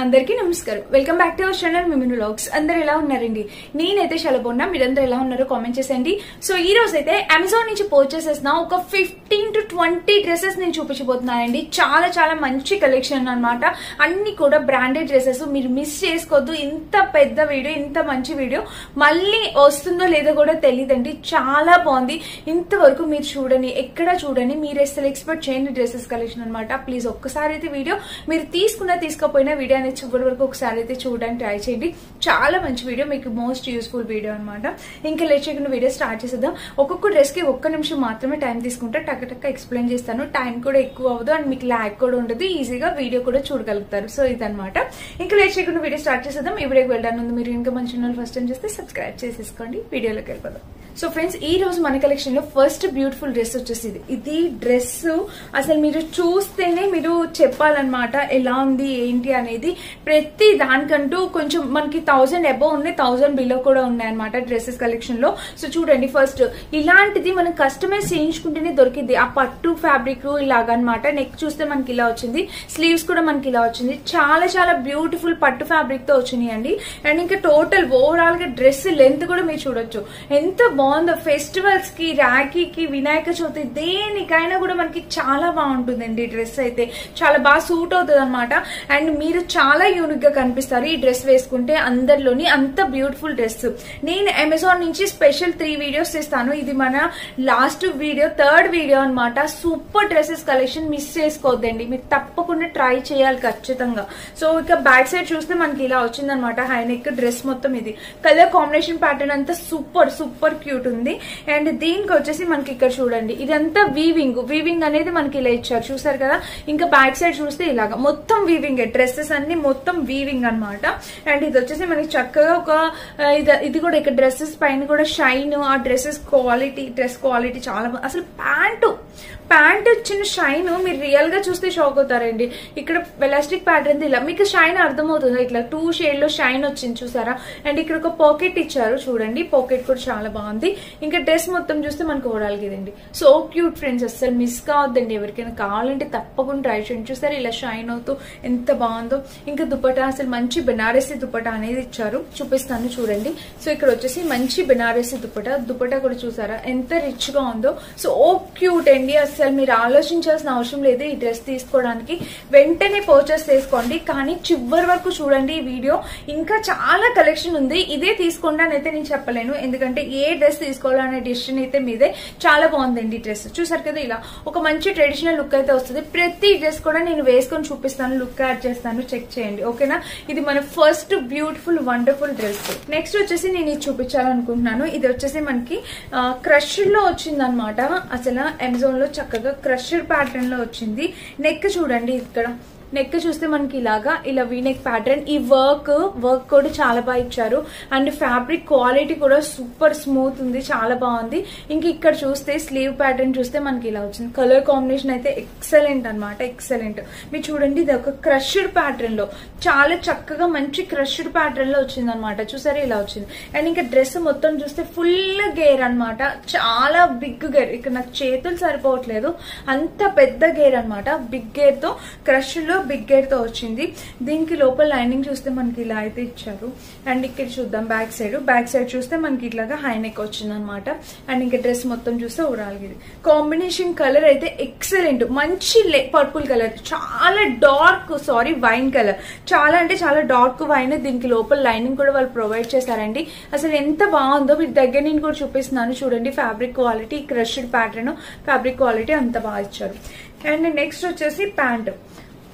అందరికీ నమస్కారం. Welcome back to our channel మిమిన్ వ్లాగ్స్. అందరు ఎలా ఉన్నారండి? నేనైతే చాలా బాగున్నా. మీరందరూ ఎలా ఉన్నారో కామెంట్ చేసేయండి. సో ఈ రోజు అయితే అమెజాన్ నుంచి పర్చేస్ చేసిన ఒక 15 to 20 డ్రెస్సెస్ నేను చూపించబోతున్నానండి. చాలా చాలా మంచి కలెక్షన్ అన్నమాట. అన్ని కూడా బ్రాండెడ్ డ్రెస్సెస్. మీరు మిస్ చేసుకోవద్దు. ఇంత పెద్ద వీడియో, ఇంత మంచి వీడియో మళ్ళీ వస్తుందో లేదో కూడా తెలియదండి. చాలా బాగుంది. ఇంతవరకు మీరు చూడని, ఎక్కడ చూడని, మీరు అసలు ఎక్స్పెక్ట్ చేయని డ్రెస్సెస్ కలెక్షన్ అనమాట. ప్లీజ్ ఒక్కసారి అయితే వీడియో మీరు తీసుకోకపోయినా వీడియో అనేది చివరి వరకు ఒకసారి అయితే చూడడానికి ట్రై చేయండి. చాలా మంచి వీడియో, మీకు మోస్ట్ యూస్ఫుల్ వీడియో అనమాట. ఇంకా లేట్ చేయకుండా వీడియో స్టార్ట్ చేసేద్దాం. ఒక్కొక్క డ్రెస్ కి 1 నిమిషం మాత్రమే టైం తీసుకుంటే టక్క ఎక్స్ప్లెయిన్ చేస్తాను. టైం కూడా ఎక్కువ అవ్వదు అండ్ మీకు ల్యాగ్ కూడా ఉండదు. ఈజీగా వీడియో కూడా చూడగలుగుతారు. సో ఇదనమాట. ఇంకా లేట్ చేయకుండా వీడియో స్టార్ట్ చేసేద్దాం. ఈ వీడియోకి వెళ్ళడానికి ముందు మీరు ఇంకా మంచి ఛానల్ ఫస్ట్ టైం చేస్తే సబ్స్క్రైబ్ చేసేసుకోండి. వీడియోలోకి వెళ్ళిపోదాం. సో ఫ్రెండ్స్, ఈ రోజు మన కలెక్షన్ లో ఫస్ట్ బ్యూటిఫుల్ డ్రెస్ వచ్చేసి ఇది డ్రెస్ అసలు మీరు చూస్తేనే మీరు చెప్పాలన్నమాట ఎలా ఉంది ఏంటి అనేది. ప్రతి దానికంటూ కొంచెం మనకి 1000 అబౌవ్ ఉన్నాయి, 1000 బిలో కూడా ఉన్నాయి అనమాట డ్రెస్సెస్ కలెక్షన్ లో. సో చూడండి, ఫస్ట్ ఇలాంటిది మనం కస్టమైజ్ చేయించుకుంటేనే దొరికింది. ఆ పట్టు ఫ్యాబ్రిక్ ఇలాగనమాట. నెక్ చూస్తే మనకి ఇలా వచ్చింది, స్లీవ్స్ కూడా మనకి ఇలా వచ్చింది. చాలా చాలా బ్యూటిఫుల్ పట్టు ఫ్యాబ్రిక్ తో వచ్చినాయి అండి. అండ్ ఇంకా టోటల్ ఓవరాల్ గా డ్రెస్ లెంత్ కూడా మీరు చూడొచ్చు ఎంత బాగుందో. ఫెస్టివల్స్ కి, రాఖీకి, వినాయక చవితి దేనికైనా కూడా మనకి చాలా బాగుంటుందండి. డ్రెస్ అయితే చాలా బాగా సూట్ అవుతుంది అనమాట. అండ్ మీరు చాలా యూనిక్ గా కనిపిస్తారు ఈ డ్రెస్ వేసుకుంటే. అందరిలోని అంత బ్యూటిఫుల్ డ్రెస్. నేను అమెజాన్ నుంచి స్పెషల్ 3 వీడియోస్ చేస్తాను. ఇది మన లాస్ట్ వీడియో, 3rd వీడియో అనమాట. సూపర్ డ్రెస్సెస్ కలెక్షన్ మిస్ చేసుకోవద్దండి. మీరు తప్పకుండా ట్రై చేయాలి ఖచ్చితంగా. సో ఇక బ్యాక్ సైడ్ చూస్తే మనకి ఇలా వచ్చిందనమాట. హై నెక్ డ్రెస్ మొత్తం. ఇది కలర్ కాంబినేషన్ ప్యాటర్న్ అంతా సూపర్ క్యూట్ ఉంది. అండ్ దీనికి వచ్చేసి మనకి ఇక్కడ చూడండి, ఇదంతా వీవింగ్ అనేది మనకి ఇలా ఇచ్చారు, చూసారు కదా. ఇంకా బ్యాక్ సైడ్ చూస్తే ఇలాగా మొత్తం వీవింగ్, డ్రెస్సెస్ అన్ని మొత్తం వీవింగ్ అనమాట. అండ్ ఇది వచ్చేసి మనకి చక్కగా ఒక ఇది కూడా ఇక్కడ డ్రెస్సెస్ పైన కూడా షైన్. ఆ డ్రెస్ క్వాలిటీ చాలా అసలు ప్యాంట్ చిన్న షైన్ మీరు రియల్ గా చూస్తే షాక్ అవుతారండి. ఇక్కడ ఎలాస్టిక్ ప్యాటర్న్ ఇలా మీకు షైన్ అర్థమవుతుంది. ఇట్లా 2 షేడ్ లో షైన్ వచ్చింది, చూసారా. అండ్ ఇక్కడ ఒక పాకెట్ ఇచ్చారు చూడండి. పాకెట్ కూడా చాలా బాగుంది. ఇంకా డ్రెస్ మొత్తం చూస్తే మనకు ఓవరాల్ ఇదండి. సో క్యూట్ ఫ్రెండ్స్, అసలు మిస్ కావద్దండి. ఎవరికైనా కావాలంటే తప్పకుండా ట్రై చేయండి. చూసారా ఇలా షైన్ అవుతూ ఎంత బాగుందో. ఇంకా దుపట్టా అసలు మంచి బెనారసీ దుపట్టా అనేది ఇచ్చారు, చూపిస్తాను చూడండి. సో ఇక్కడ వచ్చేసి మంచి బెనారసీ దుపట్టా కూడా చూసారా ఎంత రిచ్ గా ఉందో. సో క్యూట్ అండి. అసలు మీరు ఆలోచించాల్సిన అవసరం లేదు ఈ డ్రెస్ తీసుకోవడానికి. వెంటనే పర్చేస్ చేసుకోండి. కానీ చివరి వరకు చూడండి ఈ వీడియో. ఇంకా చాలా కలెక్షన్ ఉంది. ఇదే తీసుకోండి అని అయితే నేను చెప్పలేను, ఎందుకంటే ఏ డ్రెస్ తీసుకోవాలనే డిసిషన్ అయితే మీదే. చాలా బాగుందండి డ్రెస్. చూసారు కదా, ఇలా ఒక మంచి ట్రెడిషనల్ లుక్ అయితే వస్తుంది. ప్రతి డ్రెస్ కూడా నేను వేసుకొని చూపిస్తాను, లుక్ యాడ్ చేస్తాను, చెక్ చేయండి ఓకేనా. ఇది మన first beautiful wonderful dress. Next వచ్చేసి నేను ఇది చూపించాలనుకుంటున్నాను. ఇది వచ్చేసి మనకి క్రష్ లో వచ్చింది అనమాట. అసలు అమెజాన్ లో చక్కగా క్రషర్ ప్యాటర్న్ లో వచ్చింది. నెక్ చూడండి, ఇక్కడ నెక్ చూస్తే మనకి ఇలా వీనెక్ ప్యాటర్న్. ఈ వర్క్ కూడా చాలా బాగా ఇచ్చారు. అండ్ ఫ్యాబ్రిక్ క్వాలిటీ కూడా సూపర్ స్మూత్ ఉంది, చాలా బాగుంది. ఇంక ఇక్కడ చూస్తే స్లీవ్ ప్యాటర్న్ చూస్తే మనకి ఇలా వచ్చింది. కలర్ కాంబినేషన్ అయితే ఎక్సలెంట్ అనమాట, ఎక్సలెంట్. మీరు చూడండి, ఇది ఒక క్రష్డ్ ప్యాటర్న్ లో చాలా చక్కగా మంచి క్రష్డ్ ప్యాటర్న్ లో వచ్చింది అనమాట. చూసారా ఇలా వచ్చింది. అండ్ ఇంకా డ్రెస్ మొత్తం చూస్తే ఫుల్ గేర్ అనమాట, చాలా బిగ్ గేర్. ఇక్కడ నాకు చేతులు సరిపోవట్లేదు, అంత పెద్ద గేర్ అనమాట. బిగ్ గేర్ తో క్రష్ లో బిగ్ గేర్ తో వచ్చింది. దీనికి లోపల లైనింగ్ చూస్తే మనకి ఇలా అయితే ఇచ్చారు. అండ్ ఇక్కడ చూద్దాం బ్యాక్ సైడ్ చూస్తే మనకి ఇట్లాగా హై నెక్ వచ్చింది అనమాట. అండ్ ఇంకా డ్రెస్ మొత్తం చూస్తే ఓవరాల్ గా కాంబినేషన్ కలర్ అయితే ఎక్సలెంట్. మంచి పర్పుల్ కలర్, చాలా డార్క్ వైన్ కలర్, చాలా అంటే చాలా డార్క్ వైన్. దీనికి లోపల లైనింగ్ కూడా వాళ్ళు ప్రొవైడ్ చేశారండి. అసలు ఎంత బాగుందో మీకు దగ్గర నేను కూడా చూపిస్తున్నాను చూడండి. Fabric quality, crushed pattern, fabric quality అంత బాగా ఇచ్చారు. అండ్ నెక్స్ట్ వచ్చేసి ప్యాంట్.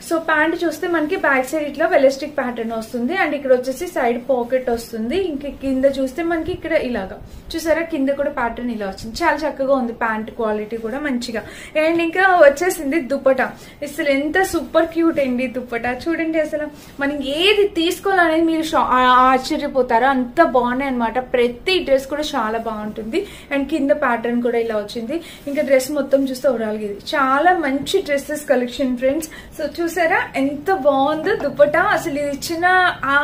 సో ప్యాంట్ చూస్తే మనకి బ్యాక్ సైడ్ ఇట్లా ఎలాస్టిక్ ప్యాటర్న్ వస్తుంది. అండ్ ఇక్కడ వచ్చేసి సైడ్ పాకెట్ వస్తుంది. ఇంకా కింద చూస్తే మనకి ఇక్కడ ఇలాగా చూసారా, కింద కూడా ప్యాటర్న్ ఇలా వచ్చింది. చాలా చక్కగా ఉంది. ప్యాంట్ క్వాలిటీ కూడా మంచిగా. అండ్ ఇంకా వచ్చేసింది దుపట్టా. అసలు ఎంత సూపర్ క్యూట్ అండి దుపట్టా. చూడండి అసలు మనం ఏది తీసుకోవాలనేది మీరు ఆశ్చర్యపోతారో అంత బాగున్నాయి అనమాట. ప్రతి డ్రెస్ కూడా చాలా బాగుంటుంది. అండ్ కింద ప్యాటర్న్ కూడా ఇలా వచ్చింది. ఇంకా డ్రెస్ మొత్తం చూస్తే ఓవరాల్ గా ఇది చాలా మంచి డ్రెస్సెస్ కలెక్షన్ ఫ్రెండ్స్. సో చూసారా ఎంత బాగుందో దుపట్టా. అసలు ఇది ఇచ్చిన ఆ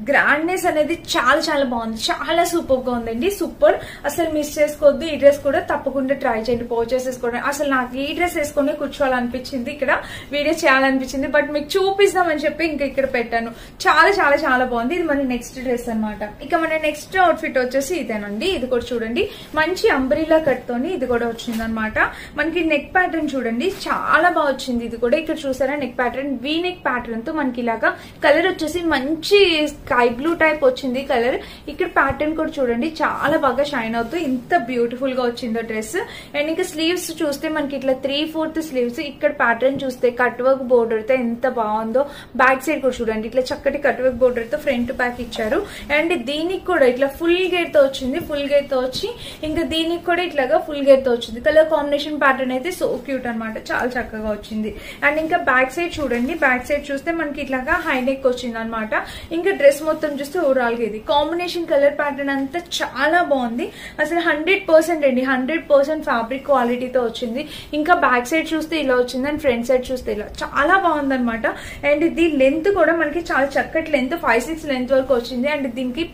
గ్రాండ్నెస్ అనేది చాలా చాలా బాగుంది, చాలా సూపర్ గా ఉందండి. సూపర్, అసలు మిస్ చేసుకోవద్దు. ఈ డ్రెస్ కూడా తప్పకుండా ట్రై చేయండి, పర్చేస్ చేసుకోండి. అసలు నాకు ఈ డ్రెస్ వేసుకొని కూర్చోవాలనిపించింది, ఇక్కడ వీడియో చేయాలనిపించింది, బట్ మీకు చూపిస్తామని చెప్పి ఇంకా ఇక్కడ పెట్టాను. చాలా చాలా చాలా బాగుంది. ఇది మన నెక్స్ట్ డ్రెస్ అనమాట. ఇక మన నెక్స్ట్ అవుట్ఫిట్ వచ్చేసి ఇదేనండి. ఇది కూడా చూడండి, మంచి అంబ్రిల్లా కట్ తోని ఇది కూడా వచ్చింది అనమాట. మనకి నెక్ ప్యాటర్న్ చూడండి చాలా బాగా వచ్చింది. ఇది కూడా ఇక్కడ చూసారా neck pattern, V neck pattern తో మనకి ఇలాగా కలర్ వచ్చేసి మంచి స్కై బ్లూ టైప్ వచ్చింది కలర్. ఇక్కడ ప్యాటర్న్ కూడా చూడండి చాలా బాగా షైన్ అవుతూ ఇంత బ్యూటిఫుల్ గా వచ్చిందో డ్రెస్. అండ్ ఇంకా స్లీవ్స్ చూస్తే మనకి ఇట్లా 3/4 స్లీవ్స్. ఇక్కడ ప్యాటర్న్ చూస్తే కట్ వర్క్ బోర్డర్ తో ఎంత బాగుందో. బ్యాక్ సైడ్ కూడా చూడండి ఇట్లా చక్కటి కట్ వర్క్ బోర్డర్ తో ఫ్రంట్ బ్యాక్ ఇచ్చారు. అండ్ దీనికి కూడా ఇట్లా ఫుల్ గేర్ తో వచ్చింది, ఫుల్ గేర్ తో వచ్చి ఇంకా దీనికి కూడా ఇట్లాగా ఫుల్ గేర్ తో వచ్చింది. కలర్ కాంబినేషన్ ప్యాటర్న్ అయితే సో క్యూట్ అనమాట, చాలా చక్కగా వచ్చింది. అండ్ ఇంకా బ్యాక్ సైడ్ చూడండి, బ్యాక్ సైడ్ చూస్తే మనకి ఇట్లాగా హై నెక్ వచ్చింది అనమాట. ఇంకా డ్రెస్ మొత్తం చూస్తే ఓవరాల్ గా ఇది కాంబినేషన్ కలర్ ప్యాటర్న్ అంతా చాలా బాగుంది. అసలు 100% అండి, 100% ఫ్యాబ్రిక్ క్వాలిటీతో వచ్చింది. ఇంకా బ్యాక్ సైడ్ చూస్తే ఇలా వచ్చింది అండ్ ఫ్రంట్ సైడ్ చూస్తే ఇలా చాలా బాగుంది అనమాట. అండ్ ఇది లెంత్ కూడా మనకి చాలా చక్కటి లెంత్, 5-6 లెంత్ వరకు వచ్చింది. అండ్ దీనికి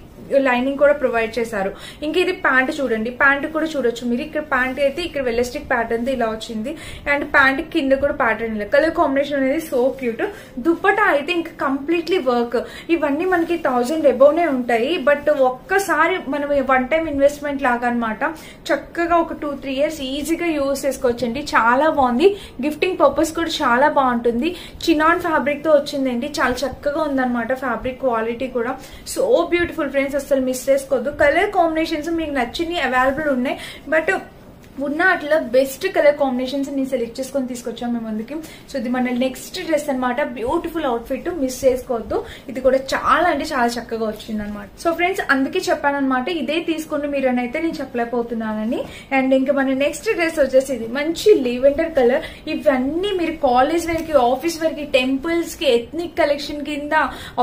లైనింగ్ కూడా ప్రొవైడ్ చేశారు. ఇంకా ఇది ప్యాంట్ చూడండి, ప్యాంట్ కూడా చూడొచ్చు మీరు. ఇక్కడ ప్యాంట్ అయితే ఇక్కడ వెల్లస్టిక్ ప్యాటర్న్ ఇలా వచ్చింది. అండ్ ప్యాంట్ కింద కూడా ప్యాటర్న్ ఇలా, కలర్ కాంబినేషన్ అనేది సో క్యూట్. దుప్పటా అయితే ఇంకా కంప్లీట్లీ వర్క్. ఇవన్నీ మనకి 1000 అబోవ్నే ఉంటాయి, బట్ ఒక్కసారి మనం వన్ టైం ఇన్వెస్ట్మెంట్ లాగా అనమాట. చక్కగా ఒక 2-3 ఇయర్స్ ఈజీగా యూజ్ చేసుకోవచ్చండి. చాలా బాగుంది, గిఫ్టింగ్ పర్పస్ కూడా చాలా బాగుంటుంది. చినాన్ ఫ్యాబ్రిక్ తో వచ్చిందండి, చాలా చక్కగా ఉందన్నమాట. ఫ్యాబ్రిక్ క్వాలిటీ కూడా సో బ్యూటిఫుల్ ఫ్రెండ్స్, అసలు మిస్ చేసుకోవద్దు. కలర్ కాంబినేషన్స్ మీకు నచ్చినవి అవైలబుల్ ఉన్నాయి, బట్ ఉన్న అట్లా బెస్ట్ కలర్ కాంబినేషన్స్ నేను సెలెక్ట్ చేసుకొని తీసుకొచ్చాం మేము ముందుకి. సో ఇది మన నెక్స్ట్ డ్రెస్ అనమాట. బ్యూటిఫుల్ అవుట్ఫిట్, మిస్ చేసుకోవద్దు. ఇది కూడా చాలా అంటే చాలా చక్కగా వచ్చింది అనమాట. సో ఫ్రెండ్స్ అందుకే చెప్పానమాట, ఇదే తీసుకుని మీరు అని అయితే నేను చెప్పలేకపోతున్నానని. అండ్ ఇంకా మన నెక్స్ట్ డ్రెస్ వచ్చేసి ఇది మంచి లెవెండర్ కలర్. ఇవన్నీ మీరు కాలేజ్ వేర్ కి, ఆఫీస్ వేర్ కి, టెంపుల్స్ కి, ఎథ్నిక్ కలెక్షన్ కింద,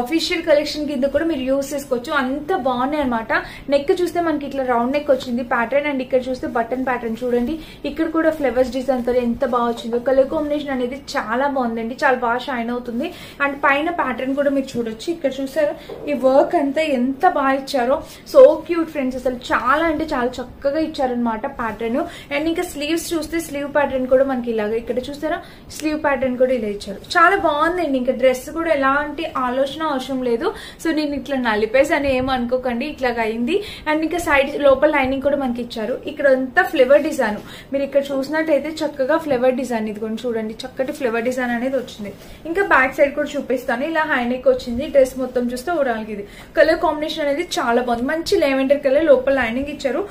అఫీషియల్ కలెక్షన్ కింద కూడా మీరు యూజ్ చేసుకోవచ్చు. అంత బాగున్నాయి అనమాట. నెక్ చూస్తే మనకి ఇట్లా రౌండ్ నెక్ వచ్చింది ప్యాటర్న్. అండ్ ఇక్కడ చూస్తే బటన్ ప్యాటర్న్ చూడండి, ఇక్కడ కూడా ఫ్లవర్స్ డిజైన్ తో ఎంత బాగా వచ్చిందో. కలర్ కాంబినేషన్ అనేది చాలా బాగుందండి, చాలా బాగా షైన్ అవుతుంది. అండ్ పైన ప్యాటర్న్ కూడా మీరు చూడొచ్చు. ఇక్కడ చూసారు ఈ వర్క్ అంతా ఎంత బాగా ఇచ్చారో, సో క్యూట్ ఫ్రెండ్స్. అసలు చాలా అంటే చాలా చక్కగా ఇచ్చారనమాట ప్యాటర్న్. అండ్ ఇంకా స్లీవ్స్ చూస్తే స్లీవ్ ప్యాటర్న్ కూడా మనకి ఇలాగా, ఇక్కడ చూసారా స్లీవ్ ప్యాటర్న్ కూడా ఇలా ఇచ్చారు. చాలా బాగుందండి. ఇంకా డ్రెస్ కూడా ఎలాంటి ఆలోచన అవసరం లేదు. సో నేను ఇట్లా నలిపేసి అని ఏమో అనుకోకండి, ఇట్లాగా అయింది. అండ్ ఇంకా సైడ్ లోపల లైనింగ్ కూడా మనకి ఇచ్చారు. ఇక్కడ అంతా ఫ్లేవర్ డిజైన్ మీరు ఇక్కడ చూసినట్టయితే చక్కగా ఫ్లేవర్ డిజైన్, ఇది కూడా చూడండి చక్కటి ఫ్లేవర్ డిజైన్ అనేది వచ్చింది. ఇంకా బ్యాక్ సైడ్ కూడా చూపిస్తాను, ఇలా హై నెక్ వచ్చింది. డ్రెస్ మొత్తం చూస్తే ఓవరాల్ ఇది కలర్ కాంబినేషన్ అనేది చాలా బాగుంది. మంచి లెవెండర్ కలర్, లోపల లైనింగ్ ఇచ్చారు.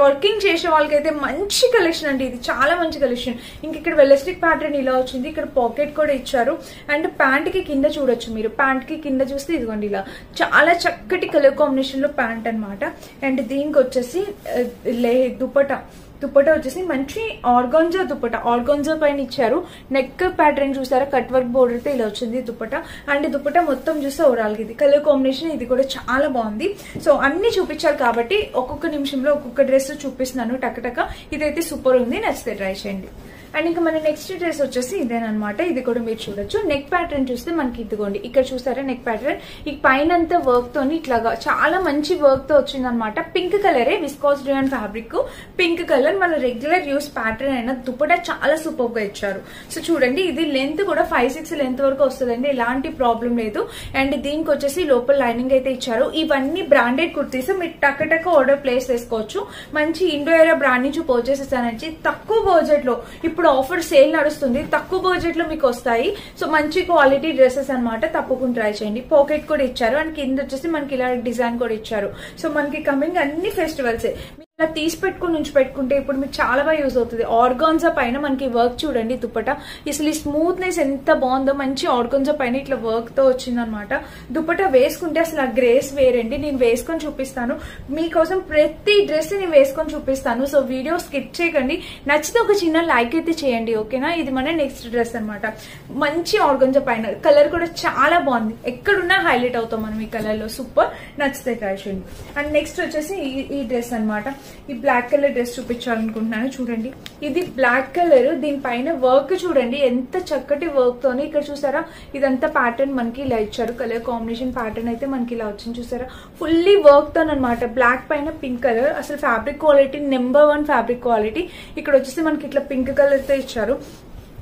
వర్కింగ్ చేసే వాళ్ళకైతే మంచి కలెక్షన్ అండి, ఇది చాలా మంచి కలెక్షన్. ఇంక ఇక్కడ వెల్లస్టిక్ ప్యాటర్న్ ఇలా వచ్చింది. ఇక్కడ పాకెట్ కూడా ఇచ్చారు. అండ్ ప్యాంట్ కి కింద చూడొచ్చు మీరు, ప్యాంట్ కి కింద చూస్తే ఇదిగోండి ఇలా చాలా చక్కటి కలర్ కాంబినేషన్ లో ప్యాంట్ అనమాట. అండ్ దీనికి వచ్చేసి దుపట్టా వచ్చేసి మంచి ఆర్గాన్జా దుపట్టా, ఆర్గాన్జా పైన ఇచ్చారు. నెక్ ప్యాటర్న్ చూసారా కట్ వర్క్ బోర్డర్ తో ఇలా వచ్చింది దుపట్టా. అండ్ దుపట్టా మొత్తం చూస్తే ఓవరాల్ ఇది కలర్ కాంబినేషన్ ఇది కూడా చాలా బాగుంది. సో అన్ని చూపించాలి కాబట్టి ఒక్కొక్క నిమిషంలో ఒక్కొక్క డ్రెస్ చూపిస్తున్నాను టకటక. ఇదైతే సూపర్ ఉంది, నచ్చితే ట్రై చేయండి. అండ్ ఇంకా మన నెక్స్ట్ డ్రెస్ వచ్చేసి ఇదేనమాట. ఇది కూడా మీరు చూడొచ్చు. నెక్ ప్యాటర్న్ చూస్తే మనకి ఇదిగోండి ఇక్కడ చూసారా నెక్ ప్యాటర్న్, ఈ పైన అంతా వర్క్ తోని ఇట్లాగా చాలా మంచి వర్క్ తో వచ్చింది అనమాట. పింక్ కలరే, విస్కాస్ డ్యూయన్ ఫ్యాబ్రిక్ పింక్ కలర్. మన రెగ్యులర్ యూస్ ప్యాటర్న్ అయినా దుపట్టా చాలా సూపర్ గా ఇచ్చారు. సో చూడండి ఇది లెంత్ కూడా 5-6 లెంత్ వరకు వస్తుందండి, ఎలాంటి ప్రాబ్లం లేదు. అండ్ దీనికి వచ్చేసి లోపల లైనింగ్ అయితే ఇచ్చారు. ఇవన్నీ బ్రాండెడ్ కుర్తీస్, మీరు టక్ ఆర్డర్ ప్లేస్ చేసుకోవచ్చు. మంచి ఇండో ఏరియా బ్రాండ్ నుంచి పర్చేస్ చేస్తానండి. తక్కువ బడ్జెట్ లో ఇప్పుడు ఆఫర్ సేల్ నడుస్తుంది, తక్కువ బడ్జెట్ లో మీకు వస్తాయి. సో మంచి క్వాలిటీ డ్రెస్సెస్ అనమాట, తప్పకుండా ట్రై చేయండి. పాకెట్ కూడా ఇచ్చారు. అండ్ కింద వచ్చేసి మనకి ఇలా డిజైన్ కూడా ఇచ్చారు. సో మనకి కమింగ్ అన్ని ఫెస్టివల్స్ ఇలా తీసి పెట్టుకుని నుంచి పెట్టుకుంటే ఇప్పుడు మీకు చాలా బాగా యూజ్ అవుతుంది. ఆర్గాన్జా పైన మనకి వర్క్ చూడండి దుపట్టా, అసలు ఈ స్మూత్నెస్ ఎంత బాగుందో. మంచి ఆర్గాన్జా పైన ఇట్లా వర్క్ తో వచ్చిందనమాట. దుపట్టా వేసుకుంటే అసలు ఆ గ్రేస్ వేరండి. నేను వేసుకొని చూపిస్తాను మీకోసం, ప్రతి డ్రెస్ నేను వేసుకొని చూపిస్తాను. సో వీడియో స్కిప్ చేయకండి. నచ్చితే ఒక చిన్న లైక్ అయితే చేయండి, ఓకేనా. ఇది మన నెక్స్ట్ డ్రెస్ అనమాట. మంచి ఆర్గాన్జా పైన కలర్ కూడా చాలా బాగుంది. ఎక్కడున్నా హైలైట్ అవుతాం మనం ఈ కలర్ లో. సూపర్, నచ్చితే ట్రై చేయండి. అండ్ నెక్స్ట్ వచ్చేసి ఈ డ్రెస్ అనమాట. ఈ బ్లాక్ కలర్ డ్రెస్ చూపించాలనుకుంటున్నాను. చూడండి, ఇది బ్లాక్ కలర్, దీనిపైన వర్క్ చూడండి ఎంత చక్కటి వర్క్ తోని. ఇక్కడ చూసారా ఇదంతా ప్యాటర్న్ మనకి ఇలా ఇచ్చారు. కలర్ కాంబినేషన్ ప్యాటర్న్ అయితే మనకి ఇలా వచ్చింది. చూసారా ఫుల్లీ వర్క్ తో అనమాట. బ్లాక్ పైన పింక్ కలర్, అసలు fabric quality number 1 fabric quality. ఇక్కడ వచ్చేసి మనకి ఇట్లా పింక్ కలర్ తో ఇచ్చారు.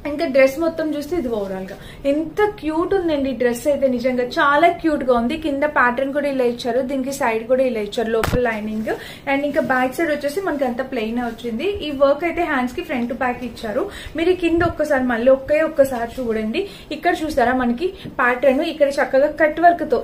ఇంకా డ్రెస్ మొత్తం చూస్తే ఇది ఓవరాల్ గా ఎంత క్యూట్ ఉందండి. డ్రెస్ అయితే నిజంగా చాలా క్యూట్ గా ఉంది. కింద ప్యాటర్న్ కూడా ఇలా ఇచ్చారు, దీనికి సైడ్ కూడా ఇలా ఇచ్చారు లోపల లైనింగ్. అండ్ ఇంకా బ్యాక్ సైడ్ వచ్చేసి మనకి అంత ప్లెయిన్ వచ్చింది. ఈ వర్క్ అయితే హ్యాండ్స్ కి ఫ్రంట్ బ్యాక్ ఇచ్చారు. మీరు కింద ఒక్కసారి మళ్ళీ ఒక్కసారి చూడండి. ఇక్కడ చూసారా మనకి ప్యాటర్న్ ఇక్కడ చక్కగా కట్ వర్క్ తో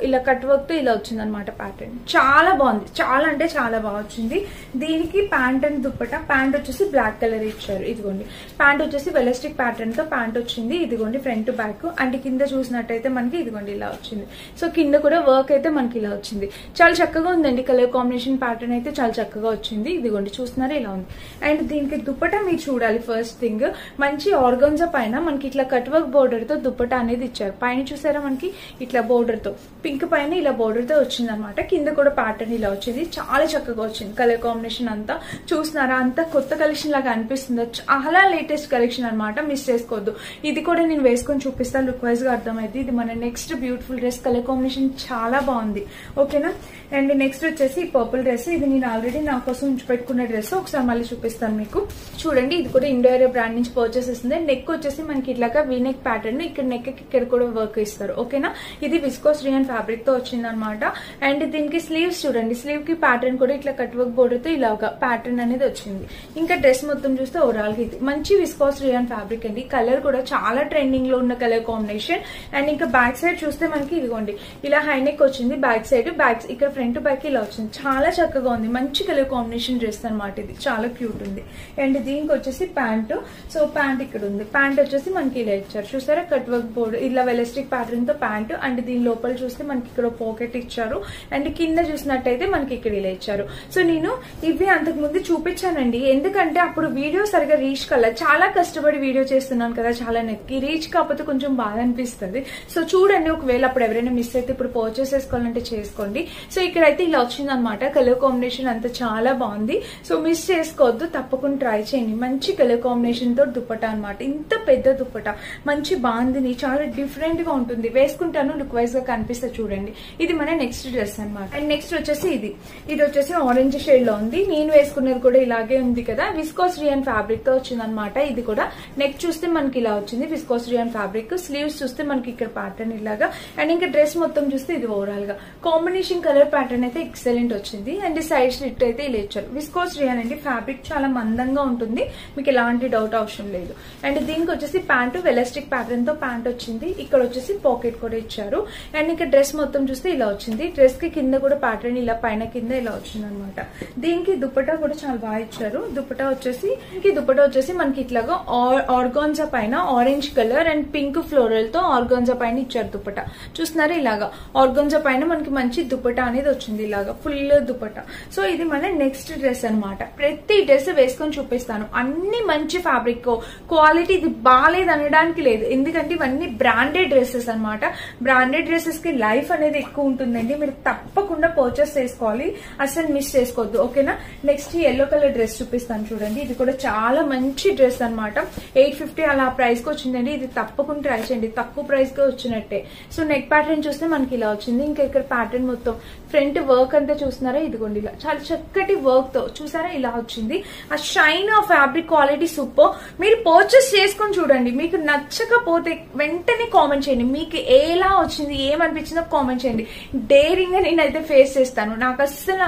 ఇలా వచ్చింది అనమాట. ప్యాటర్న్ చాలా బాగుంది, చాలా అంటే చాలా బాగా వచ్చింది. దీనికి ప్యాంట్ అండ్ దుప్పట. ప్యాంట్ వచ్చేసి బ్లాక్ కలర్ ఇచ్చారు. ఇదిగోండి ప్యాంట్ వచ్చేసి వెలాస్టిక్ ప్యాటర్న్ తో ప్యాంట్ వచ్చింది. ఇదిగోండి ఫ్రంట్ బ్యాక్. అండ్ కింద చూసినట్టయితే మనకి ఇదిగోండి ఇలా వచ్చింది. సో కింద కూడా వర్క్ అయితే మనకి ఇలా వచ్చింది. చాలా చక్కగా ఉందండి. కలర్ కాంబినేషన్ ప్యాటర్న్ అయితే చాలా చక్కగా వచ్చింది. ఇదిగోండి చూస్తున్నారా ఇలా ఉంది. అండ్ దీనికి దుప్పట మీరు చూడాలి. ఫస్ట్ థింగ్ మంచి ఆర్గన్జా పైన మనకి ఇట్లా కట్ వర్క్ బోర్డర్ తో దుప్పట అనేది ఇచ్చారు. పైన చూసారా మనకి ఇట్లా బోర్డర్ తో పింక్ పైన ఇలా బోర్డర్ తో వచ్చింది అనమాట. కింద కూడా ప్యాటర్న్ ఇలా వచ్చింది. చాలా చక్కగా వచ్చింది. కలర్ కాంబినేషన్ అంతా చూస్తున్నారా, అంతా కొత్త కలెక్షన్ లాగా అనిపిస్తుంది. చాలా లేటెస్ట్ కలెక్షన్ అనమాట. మిస్ చేసుకోవద్దు. ఇది కూడా నేను వేసుకొని చూపిస్తాను. లుక్ వైజ్ గా అర్థమైంది. ఇది మన next beautiful dress. Colour combination చాలా బాగుంది. ఓకేనా. అండ్ నెక్స్ట్ వచ్చేసి పర్పుల్ డ్రెస్. ఇది నేను ఆల్రెడీ నా కోసం ఉంచి పెట్టుకున్న డ్రెస్. ఒకసారి మళ్ళీ చూపిస్తాను మీకు. చూడండి ఇది కూడా ఇండో ఏరియా బ్రాండ్ నుంచి పర్చేస్ చేస్తుంది. నెక్ వచ్చేసి మనకి ఇట్లాగా వీనెక్ ప్యాటర్న్. ఇక్కడ నెక్ ఇక్కడ కూడా వర్క్ ఇస్తారు. ఓకేనా. ఇది విస్కోస్ రియాన్ ఫ్యాబ్రిక్ తో వచ్చింది అనమాట. అండ్ దీనికి స్లీవ్స్ చూడండి. స్లీవ్ కి ప్యాటర్న్ కూడా ఇట్లా కట్ వర్క్ బోర్డర్ తో ఇలాగా ప్యాటర్న్ అనేది వచ్చింది. ఇంకా డ్రెస్ మొత్తం చూస్తే ఓవరాల్ గా ఇది మంచి విస్కోస్ రియాన్ ఫ్యాబ్రిక్ అండి. కలర్ కూడా చాలా ట్రెండింగ్ లో ఉన్న కలర్ కాంబినేషన్. అండ్ ఇంకా బ్యాక్ సైడ్ చూస్తే మనకి ఇదిగోండి ఇలా హైనెక్ వచ్చింది. బ్యాక్ సైడ్ ఇక్కడ ఫ్రంట్ బ్యాక్ ఇలా వచ్చింది. చాలా చక్కగా ఉంది. మంచి కలర్ కాంబినేషన్ డ్రెస్ అనమాట. ఇది చాలా క్యూట్ ఉంది. అండ్ దీనికి వచ్చేసి ప్యాంట్. సో ప్యాంట్ ఇక్కడ ఉంది. ప్యాంట్ వచ్చేసి మనకి ఇలా ఇచ్చారు. చూసారా కట్ వర్క్ బోర్డ్ ఇలా వెలాస్టిక్ ప్యాటర్న్ తో ప్యాంట్. అండ్ దీని లోపల చూస్తే మనకి ఇక్కడ పాకెట్ ఇచ్చారు. అండ్ కింద చూసినట్టయితే మనకి ఇక్కడ ఇలా ఇచ్చారు. సో నేను ఇవి అంతకు ముందు చూపించానండి. ఎందుకంటే అప్పుడు వీడియో సరిగా రీచ్ కల చాలా కష్టపడి వీడియో చేస్తున్నాను కదా. చాలా నెక్కి రీచ్ కాకపోతే కొంచెం బాధ అనిపిస్తుంది. సో చూడండి, ఒకవేళ అప్పుడు ఎవరైనా మిస్ అయితే ఇప్పుడు పర్చేస్ చేసుకోవాలంటే చేసుకోండి. సో ఇక్కడైతే ఇలా వచ్చింది అనమాట. కలర్ కాంబినేషన్ అంతా చాలా బాగుంది. సో మిస్ చేసుకోవద్దు, తప్పకుండా ట్రై చేయండి. మంచి కలర్ కాంబినేషన్ తో దుప్పట అనమాట. ఇంత పెద్ద దుప్పట మంచి బాగుంది. చాలా డిఫరెంట్ గా ఉంటుంది. వేసుకుంటాను లుక్ వైజ్ గా కనిపిస్తే చూడండి. ఇది మన నెక్స్ట్ డ్రెస్ అనమాట. అండ్ నెక్స్ట్ వచ్చేసి ఇది వచ్చేసి ఆరెంజ్ షేడ్ లో ఉంది. నేను వేసుకున్నది కూడా ఇలాగే ఉంది కదా. విస్కోస్ రియాన్ ఫ్యాబ్రిక్ తో వచ్చింది అనమాట. ఇది కూడా నెక్ చూస్తే మనకి ఇలా వచ్చింది విస్కోస్ రియాన్ ఫ్యాబ్రిక్. స్లీవ్స్ చూస్తే మనకి ఇక్కడ ప్యాటర్న్ ఇలాగా. అండ్ ఇంకా డ్రెస్ మొత్తం చూస్తే ఇది ఓవరాల్ గా కాంబినేషన్ కలర్ ప్యాటర్న్ అయితే ఎక్సలెంట్ వచ్చింది. అండ్ సైడ్ స్లిట్ అయితే ఇలా ఇచ్చారు. విస్కోస్ రియాన్ అండి. ఫ్యాబ్రిక్ చాలా మందంగా ఉంటుంది. మీకు ఎలాంటి డౌట్ అవసరం లేదు. అండ్ దీనికి వచ్చేసి ప్యాంటు వెలాస్టిక్ ప్యాటర్న్ తో ప్యాంట్ వచ్చింది. ఇక్కడ వచ్చేసి పాకెట్ కూడా ఇచ్చారు. అండ్ ఇంకా డ్రెస్ మొత్తం చూస్తే ఇలా వచ్చింది. డ్రెస్ కి కింద కూడా ప్యాటర్న్ ఇలా పైన కింద ఇలా వచ్చింది అనమాట. దీనికి దుప్పటా కూడా చాలా బాగా ఇచ్చారు. దుప్పటా వచ్చేసి మనకి ఇట్లాగా ఆర్గాన్జా పైన orange colour and pink floral తో ఆర్గాన్జా పైన ఇచ్చారు దుప్పట. చూస్తున్నారా ఇలాగా ఆర్గాన్జా పైన మనకి మంచి దుప్పట అనేది వచ్చింది. ఇలాగా ఫుల్ దుప్పట. సో ఇది మన నెక్స్ట్ డ్రెస్ అనమాట. ప్రతి డ్రెస్ వేసుకొని చూపిస్తాను. అన్ని మంచి ఫ్యాబ్రిక్ క్వాలిటీ. ఇది బాగాలేదు అనడానికి లేదు. ఎందుకంటే ఇవన్నీ బ్రాండెడ్ డ్రెస్సెస్ అనమాట. బ్రాండెడ్ డ్రెస్సెస్ కి లైఫ్ అనేది ఎక్కువ ఉంటుందండి. మీరు తప్పకుండా పర్చేస్ చేసుకోవాలి. అసలు మిస్ చేసుకోవద్దు. ఓకేనా. నెక్స్ట్ ఎల్లో కలర్ డ్రెస్ చూపిస్తాను చూడండి. ఇది కూడా చాలా మంచి డ్రెస్ అనమాట. 850 అలా ప్రైస్ కి వచ్చిందండి. ఇది తప్పకుండా ట్రై చేయండి. తక్కువ ప్రైస్ కి వచ్చినట్టే. సో నెక్ ప్యాటర్న్ చూస్తే మనకి ఇలా వచ్చింది. ఇంకా ఇక్కడ ప్యాటర్న్ మొత్తం ఫ్రంట్ వర్క్ అంతా చూస్తున్నారా. ఇదిగోండి ఇలా చాలా చక్కటి వర్క్ తో చూసారా ఇలా వచ్చింది. ఆ షైన్ ఆ ఫ్యాబ్రిక్ క్వాలిటీ సూపర్. మీరు పర్చేస్ చేసుకొని చూడండి. మీకు నచ్చకపోతే వెంటనే కామెంట్ చేయండి. మీకు ఎలా వచ్చింది ఏమనిపించిందో కామెంట్ చేయండి. డేరింగ్ గా నేనైతే ఫేస్ చేస్తాను. నాకు అస్సలు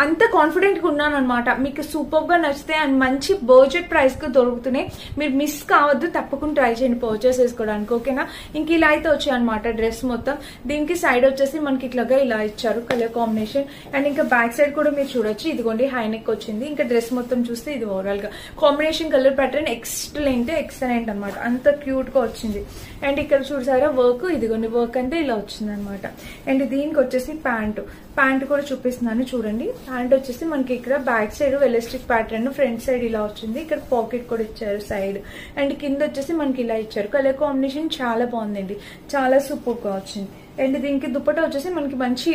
అంత కాన్ఫిడెంట్ గా ఉన్నాను అనమాట. మీకు సూపర్ గా నచ్చితే అండ్ మంచి బడ్జెట్ ప్రైస్ కి దొరుకుతున్నాయి. మీరు మిస్ కావద్దు. తప్పకుండా ట్రై చేయండి పర్చేస్ చేసుకోవడానికి. ఓకేనా. ఇంక ఇలా అయితే వచ్చాయి అనమాట డ్రెస్ మొత్తం. దీనికి సైడ్ వచ్చేసి మనకి ఇట్లాగా ఇలా ఇచ్చారు కలర్ కాంబినేషన్. అండ్ ఇంకా బ్యాక్ సైడ్ కూడా మీరు చూడొచ్చు. ఇదిగోండి హైనెక్ వచ్చింది. ఇంకా డ్రెస్ మొత్తం చూస్తే ఇది ఓవరాల్ గా కాంబినేషన్ కలర్ ప్యాటర్న్ ఎక్సలెంట్ అనమాట. అంత క్యూట్ గా వచ్చింది. అండ్ ఇక్కడ చూసారా వర్క్. ఇదిగోండి వర్క్ అంటే ఇలా వచ్చింది అనమాట. అండ్ దీనికి వచ్చేసి ప్యాంట్ కూడా చూపిస్తున్నాను చూడండి. ప్యాంట్ వచ్చేసి మనకి ఇక్కడ back side elastic pattern, front side ఇలా వచ్చింది. ఇక్కడ పాకెట్ కూడా ఇచ్చారు సైడ్. అండ్ కింద వచ్చేసి మనకి ఇలా ఇచ్చారు. కలర్ కాంబినేషన్ చాలా బాగుందండి. చాలా సూపర్ గా వచ్చింది. అండ్ దీనికి దుప్పట వచ్చేసి మనకి మంచి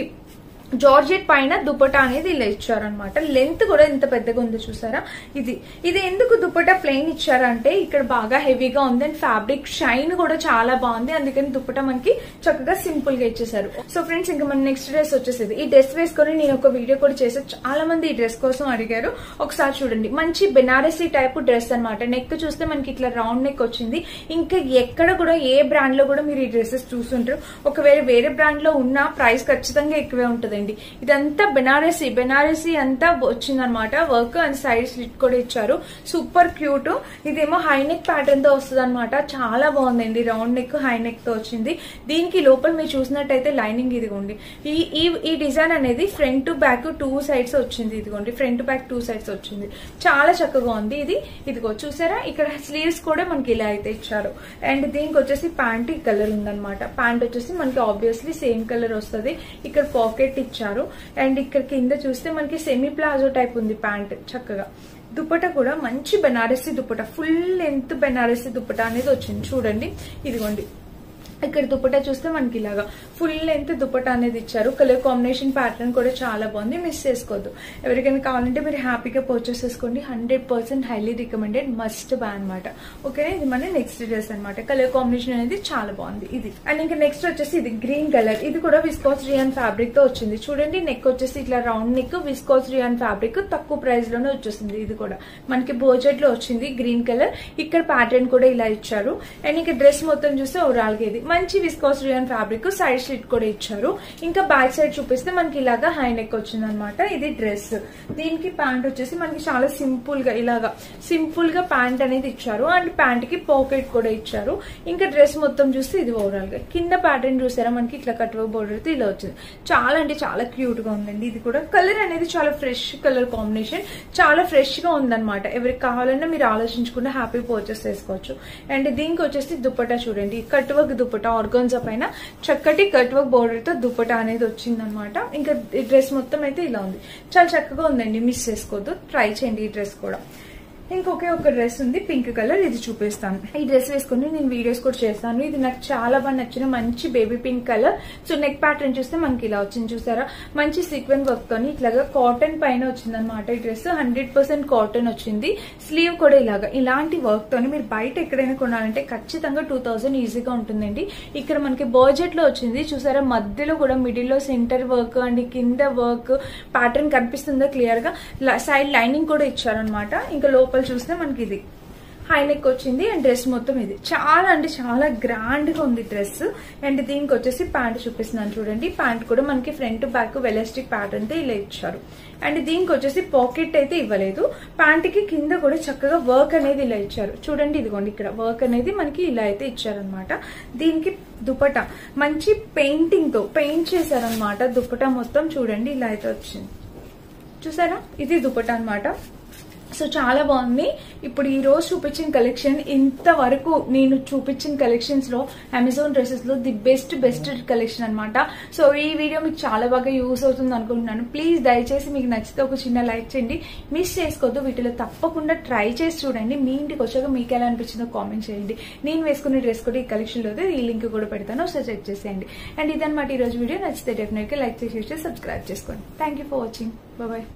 జార్జెట్ పైన దుపట్టా అనేది ఇలా ఇచ్చారనమాట. లెంత్ కూడా ఎంత పెద్దగా ఉందో చూసారా. ఇది ఎందుకు దుపట్టా ప్లెయిన్ ఇచ్చారంటే ఇక్కడ బాగా హెవీగా ఉంది అండ్ ఫ్యాబ్రిక్ షైన్ కూడా చాలా బాగుంది, అందుకని దుపట్టా మనకి చక్కగా సింపుల్ గా ఇచ్చేసారు. సో ఫ్రెండ్స్ ఇంకా మన నెక్స్ట్ డ్రెస్ వచ్చేసేది. ఈ డ్రెస్ వేసుకొని నేను ఒక వీడియో కూడా చేసా, చాలా మంది ఈ డ్రెస్ కోసం అడిగారు. ఒకసారి చూడండి, మంచి బెనారసీ టైప్ డ్రెస్ అనమాట. నెక్ చూస్తే మనకి ఇట్లా రౌండ్ నెక్ వచ్చింది. ఇంకా ఎక్కడ కూడా ఏ బ్రాండ్ లో కూడా మీరు ఈ డ్రెస్సెస్ చూస్తుంటారు. ఒకవేళ వేరే బ్రాండ్ లో ఉన్న ప్రైస్ ఖచ్చితంగా ఎక్కువే ఉంటుంది. ఇదంతా బెనారసీ అంతా వచ్చిందనమాట. వర్క్ అండ్ సైడ్ స్లిట్ కూడా ఇచ్చారు, సూపర్ క్యూట్. ఇదేమో హై నెక్ ప్యాటర్న్ తో వస్తుంది అనమాట, చాలా బాగుందండి. రౌండ్ నెక్ హై నెక్ తో వచ్చింది. దీనికి లోపల మీరు చూసినట్టయితే లైనింగ్ ఇదిగోండి. ఈ డిజైన్ అనేది ఫ్రంట్ టు బ్యాక్ 2 సైడ్స్ వచ్చింది. ఇదిగోండి ఫ్రంట్ బ్యాక్ 2 సైడ్స్ వచ్చింది, చాలా చక్కగా ఉంది. ఇదిగో చూసారా, ఇక్కడ స్లీవ్స్ కూడా మనకి ఇలా అయితే ఇచ్చారు. అండ్ దీనికి వచ్చేసి ప్యాంట్ ఈ కలర్ ఉందన్నమాట. ప్యాంట్ వచ్చేసి మనకి ఆబ్వియస్లీ సేమ్ కలర్ వస్తుంది. ఇక్కడ పాకెట్ ఇచ్చారు అండ్ ఇక్కడ కింద చూస్తే మనకి సెమీ ప్లాజో టైప్ ఉంది ప్యాంట్. చక్కగా దుపట్టా కూడా మంచి బెనారసీ దుపట్టా, ఫుల్ లెంత్ బెనారసీ దుపట్టా అనేది వచ్చింది. చూడండి ఇదిగోండి, ఇక్కడ దుపట్టా చూస్తే మనకి ఇలాగా ఫుల్ లెంత్ దుపట్టా అనేది ఇచ్చారు. కలర్ కాంబినేషన్ ప్యాటర్న్ కూడా చాలా బాగుంది, మిస్ చేసుకోవద్దు. ఎవరికైనా కావాలంటే మీరు హ్యాపీగా పర్చేస్ చేసుకోండి. 100% హైలీ రికమెండెడ్, మస్ట్ బై అనమాట. ఓకేనా, ఇది మన నెక్స్ట్ డ్రెస్ అనమాట. కలర్ కాంబినేషన్ అనేది చాలా బాగుంది ఇది. అండ్ ఇంకా నెక్స్ట్ వచ్చేసి ఇది గ్రీన్ కలర్. ఇది కూడా విస్కోస్ రియాన్ ఫ్యాబ్రిక్ తో వచ్చింది. చూడండి నెక్ వచ్చేసి ఇట్లా round neck, viscose rayon fabric, తక్కువ ప్రైస్ లోనే వచ్చేసింది. ఇది కూడా మనకి బోజెట్ లో వచ్చింది, గ్రీన్ కలర్. ఇక్కడ ప్యాటర్న్ కూడా ఇలా ఇచ్చారు. అండ్ ఇంకా డ్రెస్ మొత్తం చూస్తే ఓవరాల్ గా ఇది మంచి viscose rayon fabric, side slit కూడా ఇచ్చారు. ఇంకా బ్యాక్ సైడ్ చూపిస్తే మనకి ఇలాగా హై నెక్ వచ్చింది అనమాట. ఇది డ్రెస్. దీనికి ప్యాంట్ వచ్చేసి మనకి చాలా సింపుల్ గా ఇలాగా సింపుల్ గా ప్యాంట్ అనేది ఇచ్చారు అండ్ ప్యాంట్ కి పాకెట్ కూడా ఇచ్చారు. ఇంకా డ్రెస్ మొత్తం చూస్తే ఇది ఓవరాల్ గా కింద ప్యాటర్న్ చూసారా, మనకి ఇట్లా కట్ వర్క్ బోర్డర్ తో ఇలా వచ్చింది. చాలా అంటే చాలా క్యూట్ గా ఉందండి. ఇది కూడా కలర్ అనేది చాలా ఫ్రెష్ కలర్ కాంబినేషన్, చాలా ఫ్రెష్ గా ఉందన్నమాట. ఎవరికి కావాలన్నా మీరు ఆలోచించకుండా హ్యాపీ పర్చేస్ చేసుకోవచ్చు. అండ్ దీనికి వచ్చేసి దుపట్టా చూడండి, కట్ వర్క్ దుపట్టా ఆర్గాన్జా పైన చక్కటి కట్ వర్క్ బోర్డర్ తో దుపట్టా అనేది వచ్చింది అనమాట. ఇంకా ఈ డ్రెస్ మొత్తం అయితే ఇలా ఉంది, చాలా చక్కగా ఉందండి, మిస్ చేసుకోవద్దు, ట్రై చేయండి ఈ డ్రెస్ కూడా. ఇంకొకే ఒక డ్రెస్ ఉంది పింక్ కలర్, ఇది చూపిస్తాను. ఈ డ్రెస్ వేసుకుని నేను వీడియోస్ కూడా చేస్తాను. ఇది నాకు చాలా బాగా నచ్చిన మంచి baby pink colour. So neck pattern చూస్తే మనకి ఇలా వచ్చింది చూసారా, మంచి సీక్వెన్స్ వర్క్ తోని ఇట్లాగా కాటన్ పైన వచ్చింది అనమాట. ఈ డ్రెస్ 100% కాటన్ వచ్చింది. స్లీవ్ కూడా ఇలాంటి వర్క్ తోని మీరు బయట ఎక్కడైనా కొనాలంటే ఖచ్చితంగా 2000 ఈజీగా ఉంటుందండి. ఇక్కడ మనకి బడ్జెట్ లో వచ్చింది చూసారా, మధ్యలో కూడా మిడిల్ లో సెంటర్ వర్క్ అండ్ కింద వర్క్ ప్యాటర్న్ కనిపిస్తుందో క్లియర్ గా. సైడ్ లైనింగ్ కూడా ఇచ్చారనమాట. ఇంకా లోపల చూస్తే మనకి ఇది హై నెక్ వచ్చింది అండ్ డ్రెస్ మొత్తం ఇది చాలా అంటే చాలా గ్రాండ్ గా ఉంది డ్రెస్. అండ్ దీనికి వచ్చేసి ప్యాంట్ చూపిస్తున్నాను చూడండి. ప్యాంట్ కూడా మనకి ఫ్రంట్ బ్యాక్ వెలాస్టిక్ ప్యాటర్న్ తో ఇలా ఇచ్చారు. అండ్ దీనికి వచ్చేసి పాకెట్ అయితే ఇవ్వలేదు. ప్యాంట్ కి కింద కూడా చక్కగా వర్క్ అనేది ఇలా ఇచ్చారు చూడండి. ఇదిగోండి ఇక్కడ వర్క్ అనేది మనకి ఇలా అయితే ఇచ్చారనమాట. దీనికి దుపట్టా మంచి పెయింటింగ్ తో పెయింట్ చేశారనమాట. దుపట్టా మొత్తం చూడండి ఇలా అయితే వచ్చింది చూసారా, ఇది దుపట్టా అనమాట. సో చాలా బాగుంది. ఇప్పుడు ఈ రోజు చూపించిన కలెక్షన్, ఇంతవరకు నేను చూపించిన కలెక్షన్స్ లో అమెజాన్ డ్రెస్సెస్ లో ది బెస్ట్ కలెక్షన్ అనమాట. సో ఈ వీడియో మీకు చాలా బాగా యూస్ అవుతుంది అనుకుంటున్నాను. ప్లీజ్ దయచేసి మీకు నచ్చితే ఒక చిన్న లైక్ చేయండి, మిస్ చేసుకోవద్దు. వీటిలో తప్పకుండా ట్రై చేసి చూడండి. మీ ఇంటికి వచ్చాక మీకు ఎలా అనిపించిందో కామెంట్ చేయండి. నేను వేసుకునే డ్రెస్ కూడా ఈ కలెక్షన్ లో ఈ లింక్ కూడా పెడతాను, ఒకసారి చెక్ చేసేయండి. అండ్ ఇదన్నమాట ఈ రోజు వీడియో. నచ్చితే డెఫినెట్ గా లైక్ చేసి సబ్స్క్రైబ్ చేసుకోండి. Thank you for watching. Bye.